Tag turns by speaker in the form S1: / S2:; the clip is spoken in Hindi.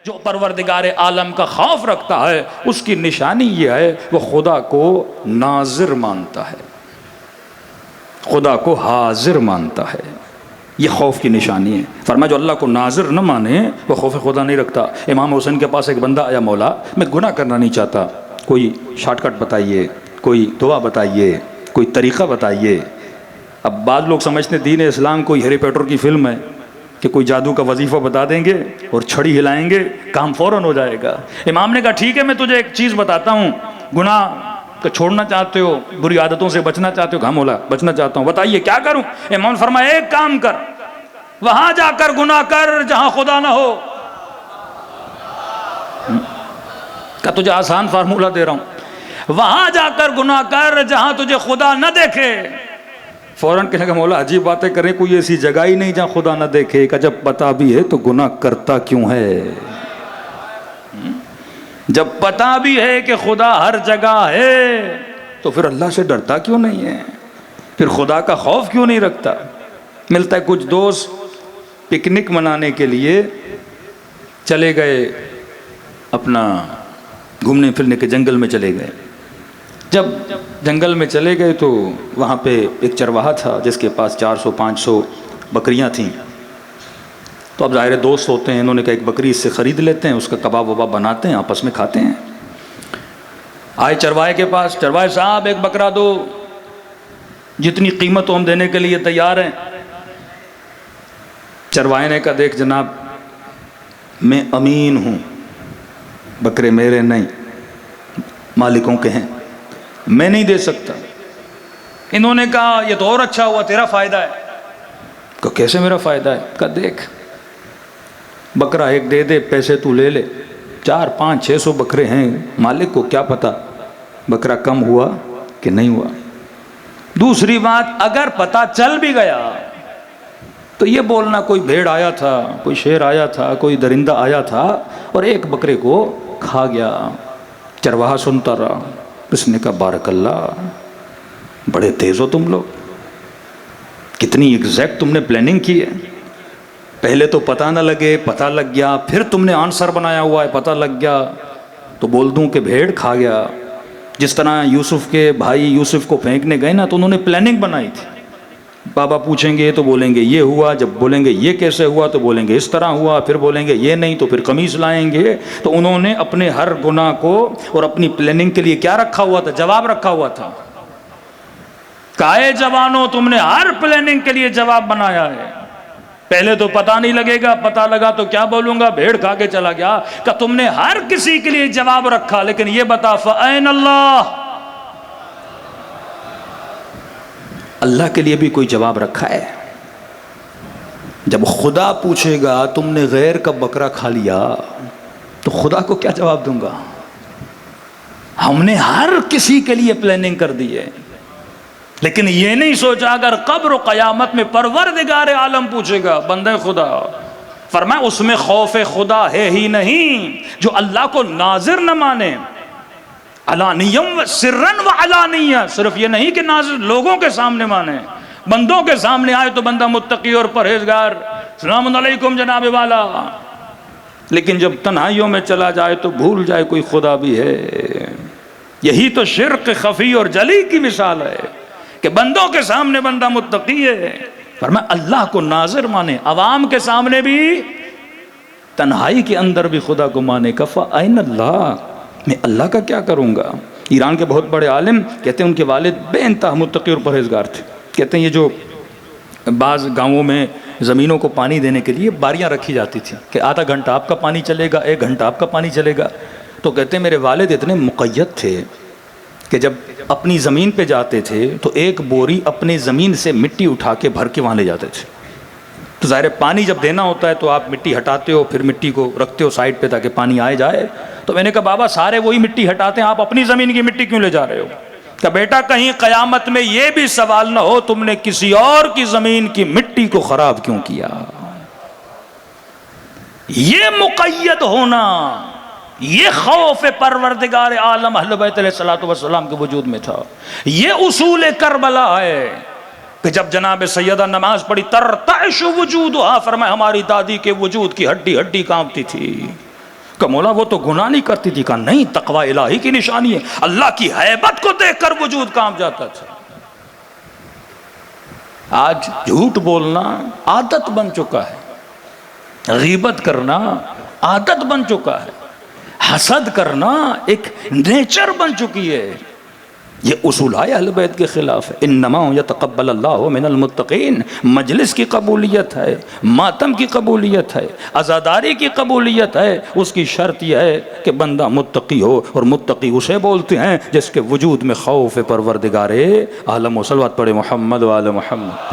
S1: जो परवरदिगार आलम का खौफ रखता है उसकी निशानी यह है वो खुदा को नाजिर मानता है, खुदा को हाजिर मानता है। ये खौफ की निशानी है। फरमाया जो अल्लाह को नाजिर न माने वो खौफ खुदा नहीं रखता। इमाम हुसैन के पास एक बंदा आया, मौला मैं गुनाह करना नहीं चाहता, कोई शॉर्टकट बताइए, कोई दुआ बताइए, कोई तरीक़ा बताइए। अब बाद लोग समझते दीन इस्लाम कोई हैरी पॉटर की फिल्म है कि कोई जादू का वजीफ़ा बता देंगे और छड़ी हिलाएंगे काम फ़ौरन हो जाएगा। इमाम ने कहा ठीक है मैं तुझे एक चीज़ बताता हूँ, गुनाह को छोड़ना चाहते हो, बुरी आदतों से बचना चाहते हो? हाँ मौला बचना चाहता हूँ, बताइए क्या करूँ? इमाम फरमाया एक काम कर, वहां जाकर गुनाह कर जहां खुदा ना हो। क्या तुझे आसान फार्मूला दे रहा हूं, वहां जाकर गुनाह कर जहां तुझे खुदा न देखे। फौरन कहने का मौला अजीब बातें करें, कोई ऐसी जगह ही नहीं जहां खुदा न देखे। का जब पता भी है तो गुनाह करता क्यों है? जब पता भी है कि खुदा हर जगह है तो फिर अल्लाह से डरता क्यों नहीं है? फिर खुदा का खौफ क्यों नहीं रखता? मिलता है कुछ दोस्त पिकनिक मनाने के लिए चले गए, अपना घूमने फिरने के जंगल में चले गए। जब जंगल में चले गए तो वहाँ पे एक चरवाहा था जिसके पास 400-500 बकरियाँ थीं। तो अब ज़ाहिर दोस्त होते हैं, इन्होंने कहा एक बकरी इससे ख़रीद लेते हैं, उसका कबाब वबाब बनाते हैं, आपस में खाते हैं। आए चरवाहे के पास, चरवाहे साहब एक बकरा दो, जितनी कीमत हम देने के लिए तैयार हैं। चरवाहे ने कहा देख जनाब मैं अमीन हूँ, बकरे मेरे नहीं मालिकों के हैं, मैं नहीं दे सकता। इन्होंने कहा ये तो और अच्छा हुआ, तेरा फ़ायदा है। कहा कैसे मेरा फ़ायदा है? कहा देख बकरा एक दे दे, पैसे तू ले ले, 400-500-600 बकरे हैं, मालिक को क्या पता बकरा कम हुआ कि नहीं हुआ। दूसरी बात, अगर पता चल भी गया तो ये बोलना कोई भेड़ आया था, कोई शेर आया था, कोई दरिंदा आया था और एक बकरे को खा गया। चरवाहा सुनता रहा। उसने कहा बारकल्लाह, बड़े तेज हो तुम लोग, कितनी एग्जैक्ट तुमने प्लानिंग की है। पहले तो पता न लगे, पता लग गया, फिर तुमने आंसर बनाया हुआ है, पता लग गया तो बोल दूं कि भेड़ खा गया। जिस तरह यूसुफ के भाई यूसुफ को फेंकने गए ना तो उन्होंने प्लानिंग बनाई थी। बाबा पूछेंगे तो बोलेंगे ये हुआ, जब बोलेंगे ये कैसे हुआ तो बोलेंगे इस तरह हुआ, फिर बोलेंगे ये नहीं तो फिर कमीज लाएंगे। तो उन्होंने अपने हर गुनाह को और अपनी प्लानिंग के लिए क्या रखा हुआ था? जवाब रखा हुआ था। काहे जवानों, तुमने हर प्लानिंग के लिए जवाब बनाया है। पहले तो पता नहीं लगेगा, पता लगा तो क्या बोलूंगा भेड़ खा के चला गया। क्या तुमने हर किसी के लिए जवाब रखा, लेकिन ये बता फ़अैन अल्लाह, अल्लाह के लिए भी कोई जवाब रखा है? जब खुदा पूछेगा तुमने गैर का बकरा खा लिया तो खुदा को क्या जवाब दूंगा? हमने हर किसी के लिए प्लानिंग कर दी है, लेकिन ये नहीं सोचा अगर कब्र क़यामत में परवरदिगार आलम पूछेगा बंदे खुदा, फरमाया उसमें खौफ खुदा है ही नहीं जो अल्लाह को नाजिर न माने। अलानियम सिर्रन व अलानिया, सिर्फ ये नहीं कि नाजिर लोगों के सामने माने, बंदों के सामने आए तो बंदा मुत्तकी और परहेजगार, सलाम अलैकुम जनाब वाला, लेकिन जब तन्हाइयों में चला जाए तो भूल जाए कोई खुदा भी है। यही तो शिर्क खफी और जली की मिसाल है कि बंदों के सामने बंदा मुत्तकी है, फरमाया अल्लाह को नाजिर माने, अवाम के सामने भी, तन्हाई के अंदर भी खुदा को माने। कफ़ा ऐन अल्लाह, मैं अल्लाह का क्या करूँगा। ईरान के बहुत बड़े आलिम कहते हैं उनके वालिद बेइंतहा मुत्तकी और परहेजगार थे। कहते हैं ये जो बाज़ गाँवों में ज़मीनों को पानी देने के लिए बारियाँ रखी जाती थी कि आधा घंटा आपका पानी चलेगा, 1 घंटा आपका पानी चलेगा। तो कहते हैं मेरे वालिद इतने मुक़य्यद थे कि जब अपनी ज़मीन पे जाते थे तो एक बोरी अपनी ज़मीन से मिट्टी उठा के भर के वहाँ ले जाते थे। तो ज़ाहिर पानी जब देना होता है तो आप मिट्टी हटाते हो, फिर मिट्टी को रखते हो साइड पे ताकि पानी आए जाए। तो मैंने कहा बाबा सारे वही मिट्टी हटाते हैं, आप अपनी ज़मीन की मिट्टी क्यों ले जा रहे हो? क्या बेटा कहीं क़यामत में ये भी सवाल ना हो तुमने किसी और की ज़मीन की मिट्टी को ख़राब क्यों किया। ये मुक़य्यद होना, ये खौफ परवरदिगार आलम अहले बैत अलैहिस्सलातु वस्सलाम के वजूद में था। ये उसूल करबला है कि जब जनाब सैयदा नमाज पढ़ी तरतअशु वजूदुहा, फरमाया हमारी दादी के वजूद की हड्डी हड्डी कांपती थी। का मौला वो तो गुनाह नहीं करती थी। कहा नहीं, तकवा इलाही की निशानी है, अल्लाह की हैबत को देखकर वजूद काम जाता था। आज झूठ बोलना आदत बन चुका है, गीबत करना आदत बन चुका है, हसद करना एक नेचर बन चुकी है। ये उसूल है अहले बैत के खिलाफ है। इन्नमा यतक़ब्बलुल्लाहु मिनल मुत्तक़ीन, मजलिस की कबूलियत है, मातम की कबूलियत है, अज़ादारी की कबूलियत है। उसकी शर्त यह है कि बंदा मुत्तक़ी हो, और मुत्तक़ी उसे बोलते हैं जिसके वजूद में खौफ परवरदिगारे आलम। सल्लल्लाहु अलैहि मोहम्मद व आले मोहम्मद।